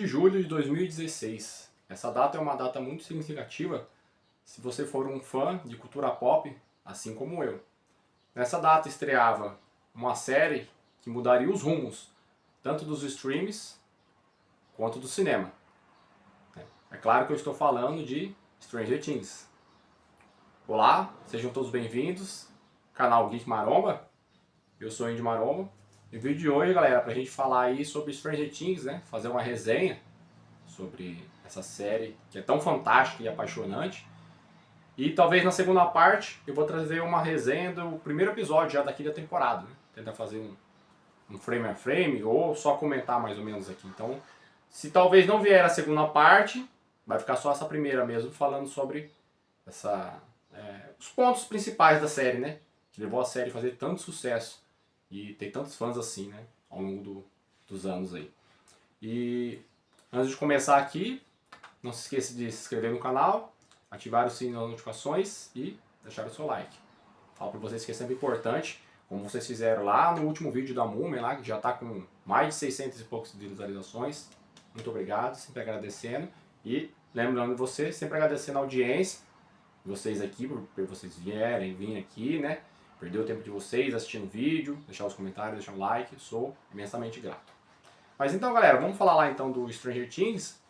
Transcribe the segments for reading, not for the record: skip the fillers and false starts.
julho de 2016. Essa data é uma data muito significativa se você for um fã de cultura pop, assim como eu. Nessa data estreava uma série que mudaria os rumos, tanto dos streams quanto do cinema. É claro que eu estou falando de Stranger Things. Olá, sejam todos bem-vindos, canal Geek Maromba. Eu sou o Indy Maromba. E o vídeo de hoje, galera, pra gente falar aí sobre Stranger Things, né? Fazer uma resenha sobre essa série que é tão fantástica e apaixonante. E talvez na segunda parte eu vou trazer uma resenha do primeiro episódio já daqui da temporada, né? Tentar fazer um frame a frame ou só comentar mais ou menos aqui. Então, se talvez não vier a segunda parte, vai ficar só essa primeira mesmo, falando sobre os pontos principais da série, né? Que levou a série a fazer tanto sucesso e ter tantos fãs assim, né? Ao longo dos anos aí. E antes de começar aqui, não se esqueça de se inscrever no canal, ativar o sininho das notificações e deixar o seu like. Falo para vocês que é sempre importante, como vocês fizeram lá no último vídeo da Múmia, lá, que já está com mais de 600 e poucos visualizações. Muito obrigado, sempre agradecendo. E lembrando você, sempre agradecendo a audiência de vocês aqui, por vocês virem aqui, né? Perder o tempo de vocês assistindo o vídeo, deixar os comentários, deixar um like, sou imensamente grato. Mas então, galera, vamos falar lá então do Stranger Things.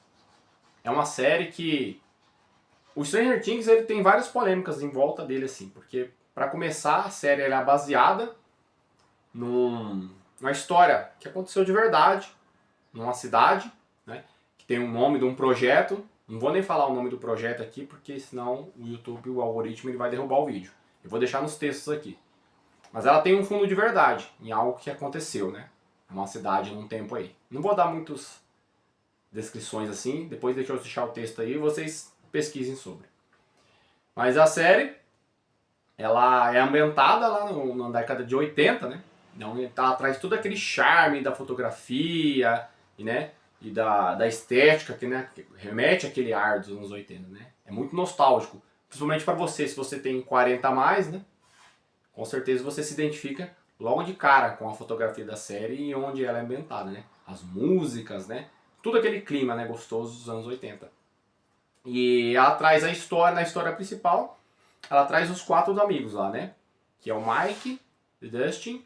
É uma série que... O Stranger Things ele tem várias polêmicas em volta dele, assim, porque, para começar, a série é baseada numa história que aconteceu de verdade, numa cidade, né, que tem um nome de um projeto. Não vou nem falar o nome do projeto aqui, porque senão o YouTube, o algoritmo, ele vai derrubar o vídeo. Eu vou deixar nos textos aqui. Mas ela tem um fundo de verdade, em algo que aconteceu, né? Uma cidade num tempo aí. Não vou dar muitas descrições assim, depois deixa eu deixar o texto aí e vocês pesquisem sobre. Mas a série, ela é ambientada lá na década de 80, né? Então ela traz todo aquele charme da fotografia, né? E da estética, que remete àquele ar dos anos 80, né? É muito nostálgico. Principalmente para você, se você tem 40 a mais, né? Com certeza você se identifica logo de cara com a fotografia da série e onde ela é ambientada, né? As músicas, né? Tudo aquele clima, né, gostoso dos anos 80. E ela traz a história, na história principal, ela traz os 4 amigos lá, né? Que é o Mike, o Dustin,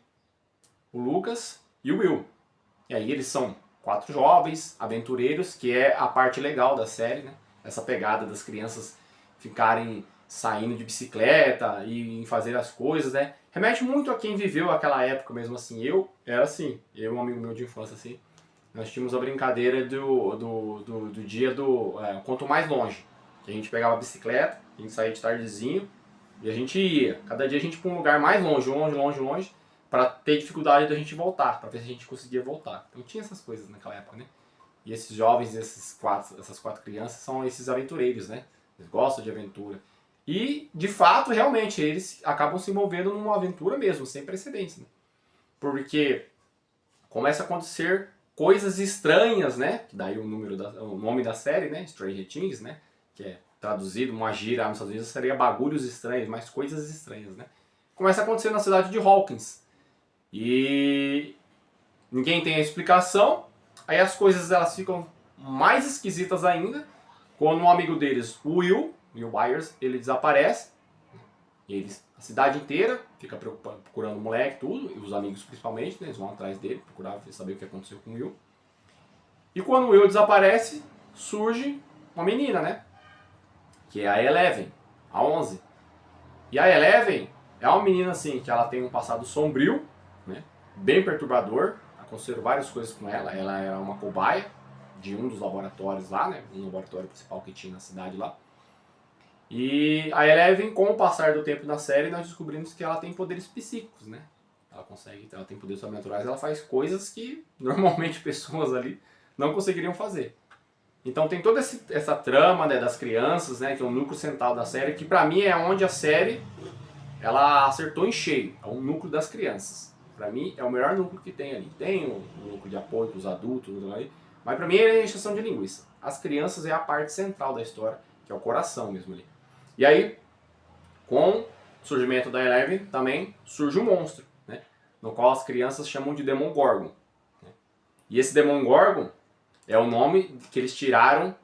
o Lucas e o Will. E aí eles são 4 jovens aventureiros, que é a parte legal da série, né? Essa pegada das crianças ficarem saindo de bicicleta e fazer as coisas, né? Remete muito a quem viveu aquela época mesmo, assim. Eu era assim, eu e um amigo meu de infância, assim. Nós tínhamos a brincadeira do dia do quanto mais longe. Que a gente pegava a bicicleta, a gente saía de tardezinho e a gente ia. Cada dia a gente ia para um lugar mais longe, longe, para ter dificuldade da gente voltar, para ver se a gente conseguia voltar. Então tinha essas coisas naquela época, né? E esses jovens, essas 4 crianças são esses aventureiros, né? Eles gostam de aventura. E, de fato, realmente, eles acabam se envolvendo numa aventura mesmo, sem precedentes, né? Porque começa a acontecer coisas estranhas, né? Que daí o nome da série, né? Stranger Things, né? Que é traduzido, uma gíria nos Estados Unidos seria bagulhos estranhos, mas coisas estranhas, né? Começa a acontecer na cidade de Hawkins. E ninguém tem a explicação. Aí as coisas elas ficam mais esquisitas ainda quando um amigo deles, o Will Byers, ele desaparece. A cidade inteira fica procurando o moleque, tudo, e os amigos principalmente, né, eles vão atrás dele, procurar saber o que aconteceu com o Will. E quando o Will desaparece, surge uma menina, né? Que é a Eleven, a 11. E a Eleven é uma menina assim, que ela tem um passado sombrio, né? Bem perturbador. Aconteceram várias coisas com ela. Ela era uma cobaia de um dos laboratórios lá, né? Um laboratório principal que tinha na cidade lá. E a Eleven, com o passar do tempo na série, nós descobrimos que ela tem poderes psíquicos, né? Ela tem poderes sobrenaturais, ela faz coisas que normalmente pessoas ali não conseguiriam fazer. Então tem toda essa trama, né, das crianças, né, que é o núcleo central da série, que pra mim é onde a série ela acertou em cheio, é o núcleo das crianças. Pra mim é o melhor núcleo que tem ali. Tem o núcleo de apoio para os adultos, mas pra mim é encheção de linguiça. As crianças é a parte central da história, que é o coração mesmo ali. E aí, com o surgimento da Eleven, também surge um monstro, né? No qual as crianças chamam de Demogorgon. Né? E esse Demogorgon, é o nome que eles tiraram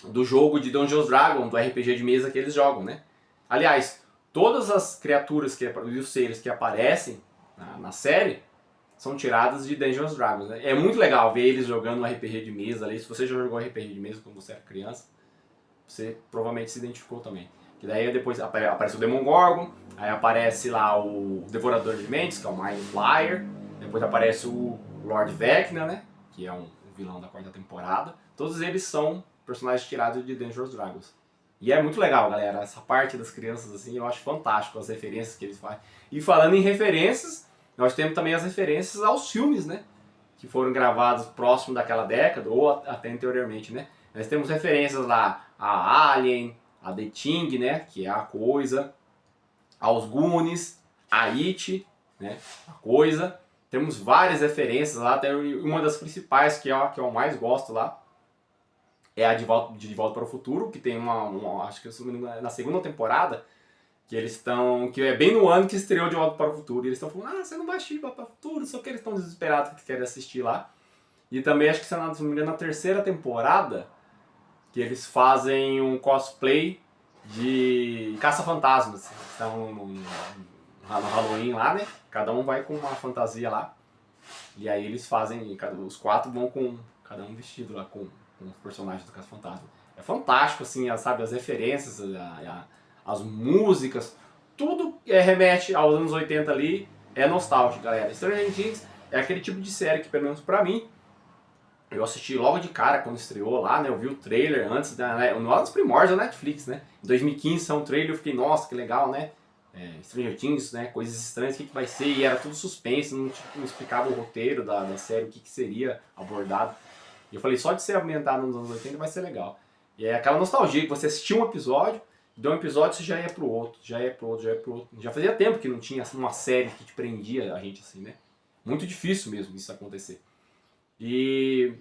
do jogo de Dungeons Dragons, do RPG de mesa que eles jogam, né? Aliás, todas as criaturas e os seres que aparecem na série são tiradas de Dungeons Dragons, né? É muito legal ver eles jogando um RPG de mesa ali. Se você já jogou RPG de mesa quando você era criança, você provavelmente se identificou também. Que daí depois aparece o Demogorgon, aí aparece lá o Devorador de Mentes, que é o Mind Flyer, depois aparece o Lord Vecna, né? Que é um vilão da 4ª temporada. Todos eles são personagens tirados de Dungeons Dragons. E é muito legal, galera. Essa parte das crianças, assim, eu acho fantástico as referências que eles fazem. E falando em referências, nós temos também as referências aos filmes, né? Que foram gravados próximo daquela década, ou até anteriormente, né? Nós temos referências lá a Alien, a The Thing, né? Que é a coisa, aos Goonies, a It, né? A coisa. Temos várias referências lá, até uma das principais, que é a que eu mais gosto lá, é a de Volta para o Futuro, que tem acho que na 2ª temporada, que eles estão, que é bem no ano que estreou De Volta para o Futuro, e eles estão falando, você não vai assistir De Volta para o Futuro, só que eles estão desesperados que querem assistir lá. E também acho que, se não me engano, na 3ª temporada, que eles fazem um cosplay de Caça-Fantasmas. Estão no Halloween lá, né? Cada um vai com uma fantasia lá. E aí eles fazem, os 4 vão com cada um vestido lá com os personagens do Caça-Fantasma. É fantástico, assim, sabe, as referências, as músicas, tudo remete aos anos 80 ali, é nostálgico, galera. Stranger Things é aquele tipo de série que, pelo menos pra mim, eu assisti logo de cara quando estreou lá, né? Eu vi o trailer antes, né? Lá dos primórdios da Netflix, né? Em 2015 saiu um trailer, eu fiquei, nossa, que legal, né? Stranger Things, né? Coisas estranhas, o que vai ser? E era tudo suspense, não explicava o roteiro da série, o que seria abordado. E eu falei, só de ser ambientado nos anos 80 vai ser legal. E é aquela nostalgia que você assistiu um episódio, de um episódio você já ia pro outro, já ia pro outro, já ia pro outro. Já fazia tempo que não tinha assim, uma série que te prendia a gente assim, né? Muito difícil mesmo isso acontecer. E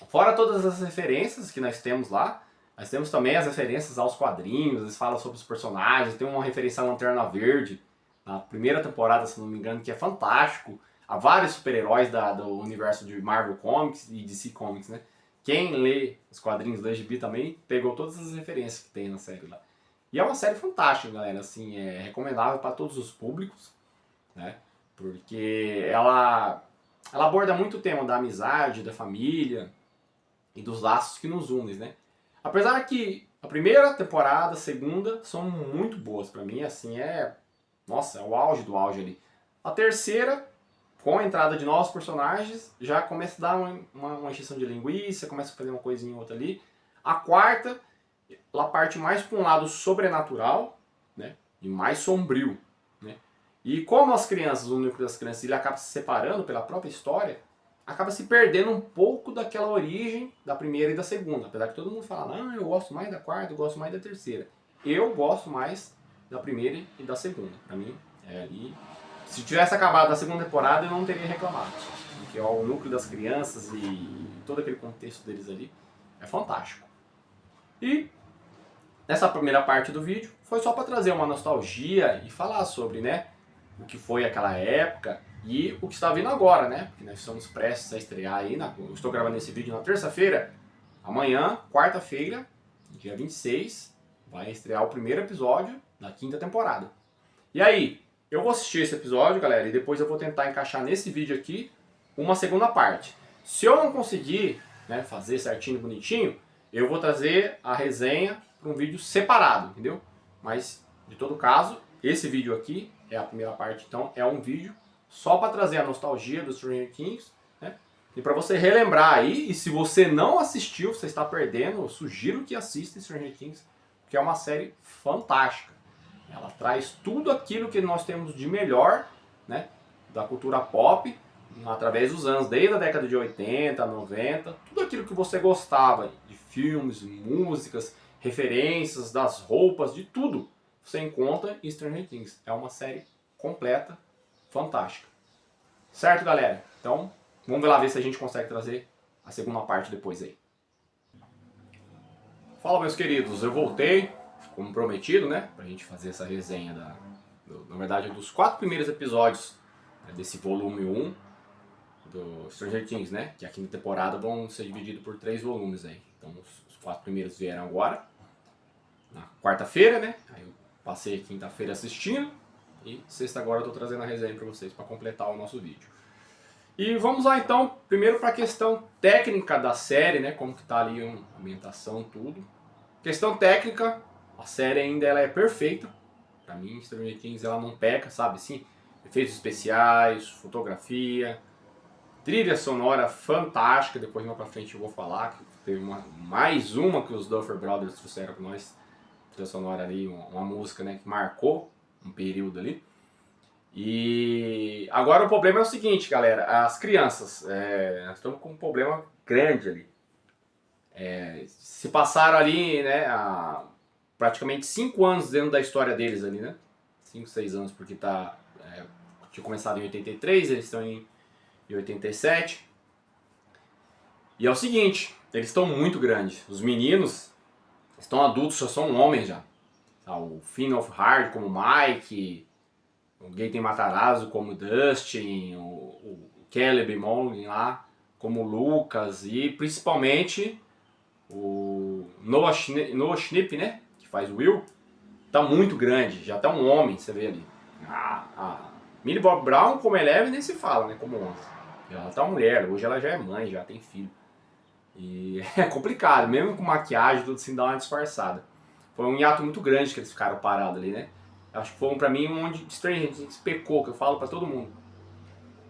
fora todas as referências que nós temos lá, nós temos também as referências aos quadrinhos, eles falam sobre os personagens, tem uma referência à Lanterna Verde, na 1ª temporada, se não me engano, que é fantástico. Há vários super-heróis do universo de Marvel Comics e DC Comics, né? Quem lê os quadrinhos do gibi também pegou todas as referências que tem na série lá. E é uma série fantástica, galera, assim, é recomendável para todos os públicos, né? Porque ela aborda muito o tema da amizade, da família e dos laços que nos unem, né? Apesar que a 1ª temporada, a 2ª são muito boas para mim, assim, nossa, é o auge do auge ali. A 3ª, com a entrada de novos personagens, já começa a dar uma encheção de linguiça, começa a fazer uma coisinha ou outra ali. A 4ª, ela parte mais para um lado sobrenatural, né? E mais sombrio, né? E como as crianças, o núcleo das crianças, ele acaba se separando pela própria história, acaba se perdendo um pouco daquela origem da 1ª e da 2ª. Apesar que todo mundo fala, não, eu gosto mais da 4ª, eu gosto mais da 3ª. Eu gosto mais da 1ª e da 2ª. Pra mim, é ali. Se tivesse acabado a 2ª temporada, eu não teria reclamado. Porque o núcleo das crianças e todo aquele contexto deles ali é fantástico. E nessa primeira parte do vídeo, foi só para trazer uma nostalgia e falar sobre, né, o que foi aquela época e o que está vindo agora, né? Porque nós estamos prestes a estrear aí, eu estou gravando esse vídeo na terça-feira. Amanhã, quarta-feira, dia 26, vai estrear o 1º episódio da 5ª temporada. E aí, eu vou assistir esse episódio, galera, e depois eu vou tentar encaixar nesse vídeo aqui uma 2ª parte. Se eu não conseguir, né, fazer certinho, bonitinho, eu vou trazer a resenha para um vídeo separado, entendeu? Mas, de todo caso, esse vídeo aqui é a primeira parte, então é um vídeo só para trazer a nostalgia do Stranger Things, né? E para você relembrar aí, e se você não assistiu, você está perdendo, eu sugiro que assista Stranger Things, porque é uma série fantástica. Ela traz tudo aquilo que nós temos de melhor, né, da cultura pop, através dos anos, desde a década de 80, 90, tudo aquilo que você gostava, de filmes, músicas, referências, das roupas, de tudo, você encontra em Stranger Things. É uma série completa, fantástica. Certo, galera? Então, vamos lá ver se a gente consegue trazer a 2ª parte depois aí. Fala, meus queridos, eu voltei, como prometido, né, pra gente fazer essa resenha na verdade, dos 4 primeiros episódios desse volume 1. do Stranger Things, né? Que a quinta temporada vão ser divididos por 3 volumes aí. Então os 4 primeiros vieram agora, na quarta-feira, né? Aí eu passei quinta-feira assistindo e sexta agora eu tô trazendo a resenha para vocês para completar o nosso vídeo. E vamos lá então, primeiro para a questão técnica da série, né? Como que tá ali a ambientação, tudo. Questão técnica, a série ainda ela é perfeita. Pra mim, Stranger Things ela não peca, sabe assim? Efeitos especiais, fotografia, trilha sonora fantástica. Depois mais pra frente eu vou falar que teve mais uma que os Duffer Brothers trouxeram com nós. Trilha sonora ali, uma música, né, que marcou um período ali. E agora o problema é o seguinte, galera, as crianças, nós estamos com um problema grande ali. Se passaram ali, né, praticamente 5 anos dentro da história deles ali, né? 5, 6 anos, porque tinha começado em 83, eles estão em 87. E é o seguinte, eles estão muito grandes. Os meninos estão adultos, já são homens já. O Finn Wolfhard como Mike, o Gaten Matarazzo como Dustin, o Caleb Monlin lá como Lucas e principalmente o Noah Schnapp, né, que faz o Will, tá muito grande, já tá um homem, você vê ali. A Millie Bob Brown como Eleven nem se fala, né, como homem. Ela tá mulher, hoje ela já é mãe, já tem filho. E é complicado, mesmo com maquiagem, tudo assim, dá uma disfarçada. Foi um hiato muito grande que eles ficaram parados ali, né. Acho que foi pra mim onde Stranger Things pecou, que eu falo pra todo mundo.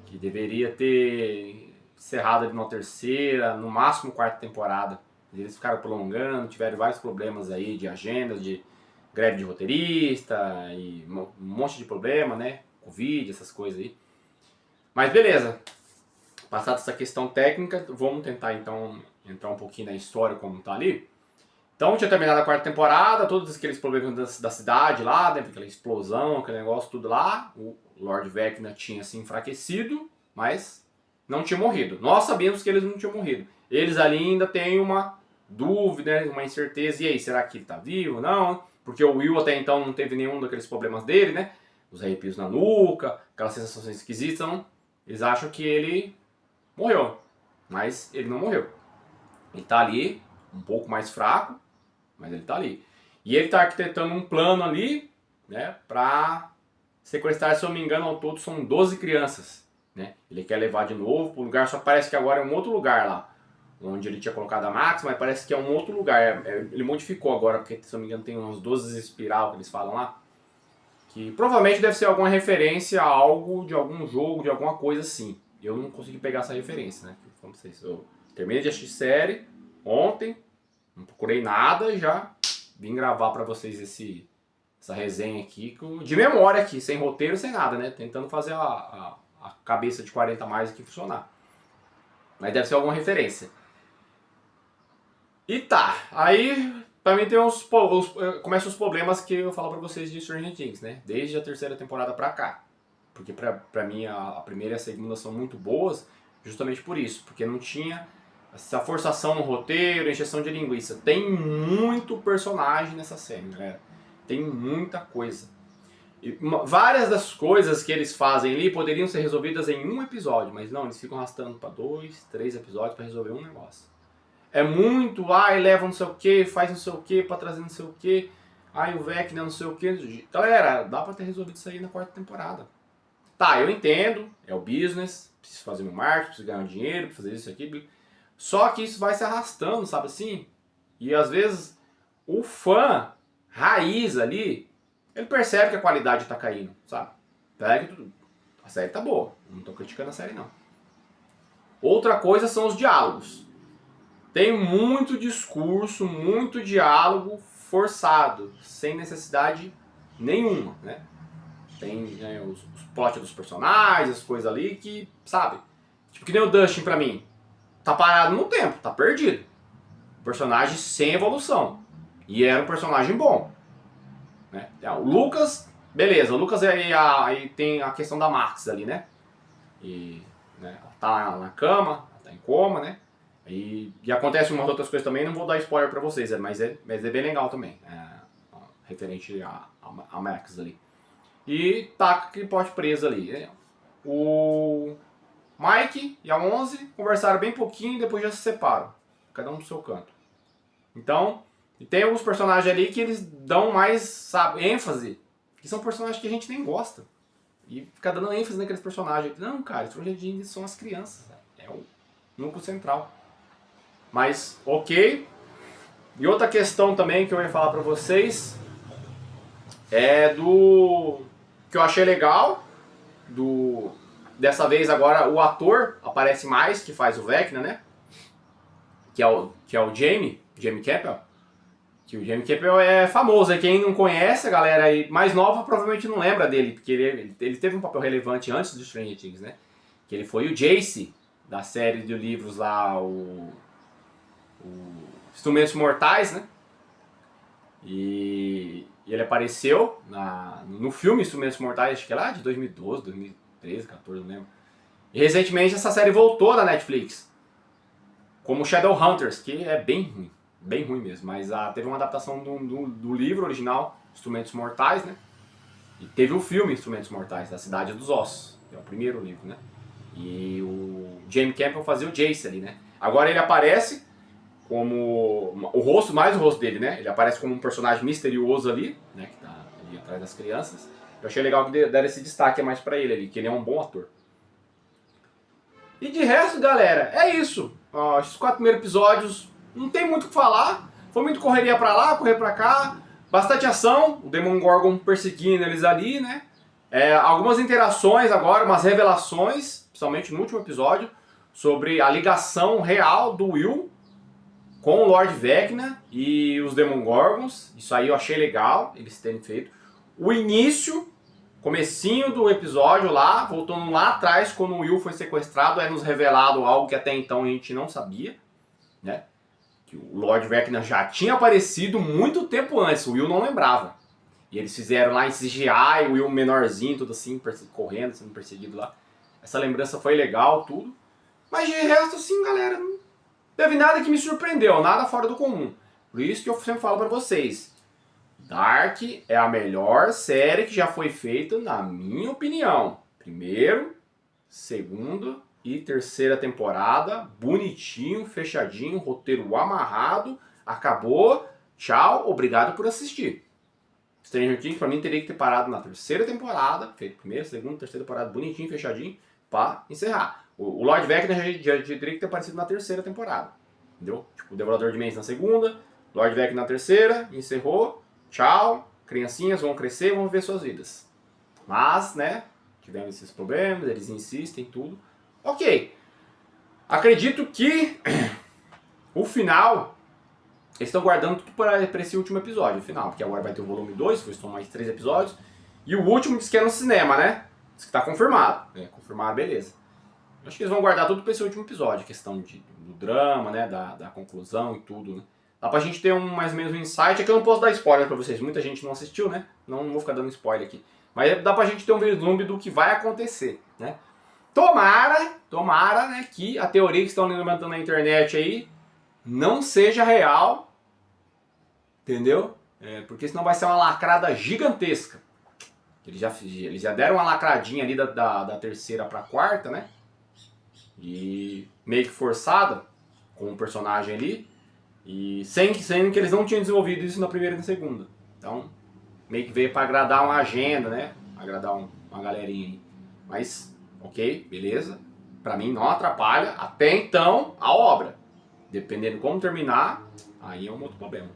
Que deveria ter encerrado ali numa terceira, no máximo quarta temporada. Eles ficaram prolongando, tiveram vários problemas aí de agendas, de greve de roteirista e um monte de problema, né? Covid, essas coisas aí. Mas beleza. Passada essa questão técnica, vamos tentar então entrar um pouquinho na história como tá ali. Então tinha terminado a quarta temporada, todos aqueles problemas da cidade lá, né? Aquela explosão, aquele negócio tudo lá. O Lord Vecna tinha se enfraquecido, mas não tinha morrido. Nós sabíamos que eles não tinham morrido. Eles ali ainda têm uma dúvida, uma incerteza. E aí, será que ele tá vivo? Não. Porque o Will até então não teve nenhum daqueles problemas dele, né? Os arrepios na nuca, aquelas sensações esquisitas. Então, eles acham que ele morreu. Mas ele não morreu. Ele tá ali, um pouco mais fraco, mas ele tá ali. E ele tá arquitetando um plano ali, né? Pra sequestrar, se eu não me engano, ao todo são 12 crianças. Né? Ele quer levar de novo para o lugar, só parece que agora é um outro lugar lá. Onde ele tinha colocado a Max, mas parece que é um outro lugar. Ele modificou agora, porque se eu não me engano tem uns 12 espiral que eles falam lá. Que provavelmente deve ser alguma referência a algo, de algum jogo, de alguma coisa assim. Eu não consegui pegar essa referência, né? Como vocês, eu terminei de assistir série ontem, não procurei nada e já vim gravar para vocês essa resenha aqui, de memória aqui, sem roteiro, sem nada, né? Tentando fazer a cabeça de 40 a mais aqui funcionar. Mas deve ser alguma referência. E tá, aí também tem começam os problemas que eu falo pra vocês de Stranger Things, né? Desde a terceira temporada pra cá. Porque pra mim a primeira e a segunda são muito boas, justamente por isso. Porque não tinha essa forçação no roteiro, encheção de linguiça. Tem muito personagem nessa série, galera. Tem muita coisa. E várias das coisas que eles fazem ali poderiam ser resolvidas em um episódio, mas não, eles ficam arrastando para 2, 3 episódios para resolver um negócio. É muito, leva não sei o que, faz não sei o que, para trazer não sei o que, o Vecna não sei o que. Galera, dá para ter resolvido isso aí na quarta temporada. Tá, eu entendo, é o business, preciso fazer meu marketing, preciso ganhar dinheiro, fazer isso aqui. Só que isso vai se arrastando, sabe assim? E às vezes o fã raiz ali, ele percebe que a qualidade tá caindo, sabe? A série tá boa, não tô criticando a série não. Outra coisa são os diálogos. Tem muito discurso, muito diálogo forçado, sem necessidade nenhuma, né? Tem os plot dos personagens, as coisas ali que, sabe? Tipo que nem o Dustin pra mim. Tá parado no tempo, tá perdido. Personagem sem evolução. E era um personagem bom. Né? O Lucas, beleza, o Lucas aí tem a questão da Max ali, né? E né, ela tá na cama, ela tá em coma, né? E acontece umas outras coisas também, não vou dar spoiler pra vocês, mas é bem legal também, referente a Max ali. E tá com aquele pote preso ali. O Mike e a 11 conversaram bem pouquinho e depois já se separam. Cada um no seu canto. Então, e tem alguns personagens ali que eles dão mais, sabe, ênfase. Que são personagens que a gente nem gosta. E fica dando ênfase naqueles personagens. Não, cara, Stranger Things são as crianças. É o núcleo central. Mas, ok. E outra questão também que eu ia falar pra vocês é do... que eu achei legal. Dessa vez agora o ator aparece mais, que faz o Vecna, né? Que é o Jamie Campbell. Que o Jamie Campbell é famoso, e quem não conhece, a galera aí mais nova provavelmente não lembra dele, porque ele teve um papel relevante antes do Stranger Things, né? Que ele foi o Jace da série de livros lá, o Instrumentos Mortais, né? E ele apareceu no filme Instrumentos Mortais, acho que é lá de 2012, 2013, 2014, não lembro. E recentemente essa série voltou da Netflix, como Shadowhunters, que é bem ruim mesmo, mas teve uma adaptação do livro original, Instrumentos Mortais, né? E teve o filme Instrumentos Mortais, da Cidade dos Ossos, que é o primeiro livro, né? E o Jamie Campbell fazia o Jace ali, né? Agora ele aparece como o rosto dele, né? Ele aparece como um personagem misterioso ali, né? Que tá ali atrás das crianças. Eu achei legal que deram esse destaque a mais pra ele ali, que ele é um bom ator. E de resto, galera, é isso. Esses 4 primeiros episódios não tem muito o que falar. Foi muito correria pra lá, correr pra cá. Bastante ação. O Demogorgon perseguindo eles ali, né? Algumas interações agora, umas revelações, principalmente no último episódio, sobre a ligação real do Will com o Lord Vecna e os Demogorgons. Isso aí eu achei legal, eles terem feito. O início, comecinho do episódio lá, voltando lá atrás, quando o Will foi sequestrado, é nos revelado algo que até então a gente não sabia, né? Que o Lord Vecna já tinha aparecido muito tempo antes, o Will não lembrava. E eles fizeram lá em CGI, o Will menorzinho, tudo assim, correndo, sendo perseguido lá. Essa lembrança foi legal, tudo. Mas de resto, assim, galera, não teve nada que me surpreendeu, nada fora do comum. Por isso que eu sempre falo pra vocês, Dark é a melhor série que já foi feita, na minha opinião. Primeiro, segundo e terceira temporada, bonitinho, fechadinho, roteiro amarrado, acabou, tchau, obrigado por assistir. Stranger Things pra mim teria que ter parado na terceira temporada, feito primeira, segunda, terceira temporada, bonitinho, fechadinho, pra encerrar. O Lord Vecna já teria que ter aparecido na terceira temporada, entendeu? Tipo, o Devorador de Mentes na segunda, Lord Vecna na terceira, encerrou, tchau, criancinhas vão crescer, vão viver suas vidas. Mas, né, tivemos esses problemas, eles insistem, tudo. Ok. Acredito que o final, eles estão guardando tudo para esse último episódio, o final. Porque agora vai ter o volume 2, são mais 3 episódios. E o último diz que é no cinema, né? Diz que tá confirmado. Confirmado, beleza. Acho que eles vão guardar tudo para esse último episódio. Questão do drama, né? Da conclusão e tudo, né? Dá pra gente ter mais ou menos um insight. Aqui eu não posso dar spoiler pra vocês. Muita gente não assistiu, né? Não vou ficar dando spoiler aqui. Mas dá pra gente ter um vislumbre do que vai acontecer, né? Tomara, né, que a teoria que estão levantando na internet aí não seja real, entendeu? Porque senão vai ser uma lacrada gigantesca. Eles já deram uma lacradinha ali da terceira pra quarta, né? E meio que forçada com o personagem ali. E sendo que eles não tinham desenvolvido isso na primeira e na segunda. Então, meio que veio pra agradar uma agenda, né? Agradar uma galerinha aí. Mas, ok, beleza. Pra mim não atrapalha, até então, a obra. Dependendo de como terminar, aí é um outro problema.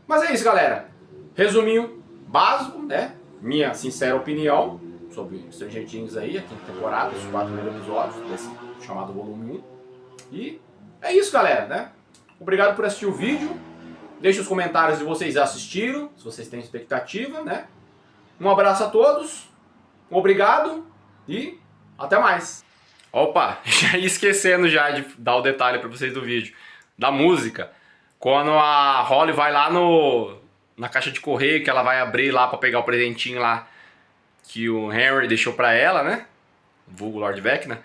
Mas é isso, galera. Resuminho básico, né? Minha sincera opinião sobre Stranger Things aí, a quinta temporada, os 4 primeiros episódios desse chamado volume 1. E é isso, galera, né? Obrigado por assistir o vídeo. Deixe os comentários se vocês assistiram, se vocês têm expectativa, né? Um abraço a todos. Obrigado e até mais. Opa, já ia esquecendo já de dar o detalhe para vocês do vídeo. Da música. Quando a Holly vai lá na caixa de correio, que ela vai abrir lá para pegar o presentinho lá que o Henry deixou para ela, né? O vulgo Lord Vecna.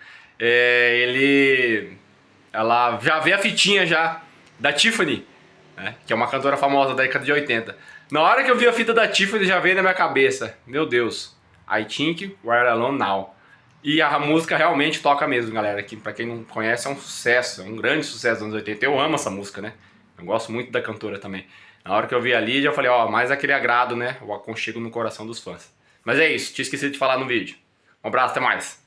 Ela já vê a fitinha já da Tiffany, né? Que é uma cantora famosa da década de 80. Na hora que eu vi a fita da Tiffany, já veio na minha cabeça. Meu Deus. I think we're alone now. E a música realmente toca mesmo, galera. Que pra quem não conhece, é um sucesso, é um grande sucesso dos anos 80. Eu amo essa música, né? Eu gosto muito da cantora também. Na hora que eu vi a Lídia, eu falei, ó, mais aquele agrado, né? O aconchego no coração dos fãs. Mas é isso, tinha esquecido de falar no vídeo. Um abraço, até mais.